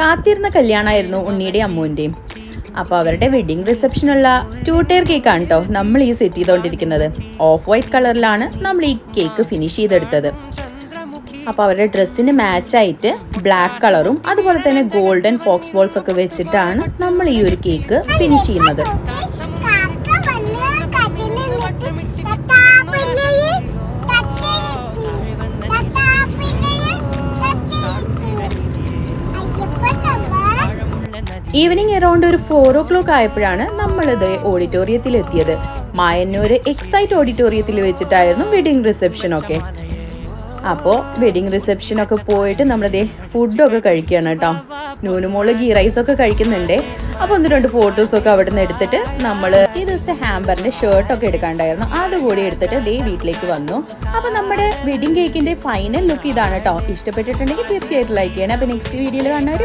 കാത്തിരുന്ന കല്യാണമായിരുന്നു ഉണ്ണിയുടെയും അമ്മുവിൻ്റെയും. അപ്പോൾ അവരുടെ വെഡിങ് റിസപ്ഷനുള്ള 2 ടയർ കേക്കാണ് കേട്ടോ നമ്മൾ ഈ സെറ്റ് ചെയ്തുകൊണ്ടിരിക്കുന്നത്. ഓഫ് വൈറ്റ് കളറിലാണ് നമ്മൾ ഈ കേക്ക് ഫിനിഷ് ചെയ്തെടുത്തത്. അപ്പോൾ അവരുടെ ഡ്രസ്സിന് മാച്ചായിട്ട് ബ്ലാക്ക് കളറും അതുപോലെ തന്നെ ഗോൾഡൻ ഫോക്സ് ബോൾസ് ഒക്കെ വെച്ചിട്ടാണ് നമ്മൾ ഈ ഒരു കേക്ക് ഫിനിഷ് ചെയ്യുന്നത്. ഈവനിങ് അറൗണ്ട് ഒരു 4 o'clock ആയപ്പോഴാണ് നമ്മളിത് ഓഡിറ്റോറിയത്തിൽ എത്തിയത്. മായന്നൂർ എക്സൈറ്റ് ഓഡിറ്റോറിയത്തിൽ വെച്ചിട്ടായിരുന്നു വെഡിങ് റിസപ്ഷൻ ഒക്കെ. അപ്പോൾ വെഡിങ് റിസപ്ഷനൊക്കെ പോയിട്ട് നമ്മളിതേ ഫുഡൊക്കെ കഴിക്കുകയാണ് കേട്ടോ. നൂനുമോള് ഗീ റൈസ് ഒക്കെ കഴിക്കുന്നുണ്ട്. അപ്പോൾ 1-2 ഫോട്ടോസൊക്കെ അവിടെ നിന്ന് എടുത്തിട്ട് നമ്മൾ ഈ ദിവസത്തെ ഹാമ്പറിൻ്റെ ഷർട്ടൊക്കെ എടുക്കാണ്ടായിരുന്നു, അതുകൂടി എടുത്തിട്ട് ദേ വീട്ടിലേക്ക് വന്നു. അപ്പോൾ നമ്മുടെ വെഡിങ് കേക്കിൻ്റെ ഫൈനൽ ലുക്ക് ഇതാണ് കേട്ടോ. ഇഷ്ടപ്പെട്ടിട്ടുണ്ടെങ്കിൽ തീർച്ചയായിട്ടും ലൈക്ക് ചെയ്യണം. അപ്പോൾ നെക്സ്റ്റ് വീഡിയോയിൽ കാണുന്നവർ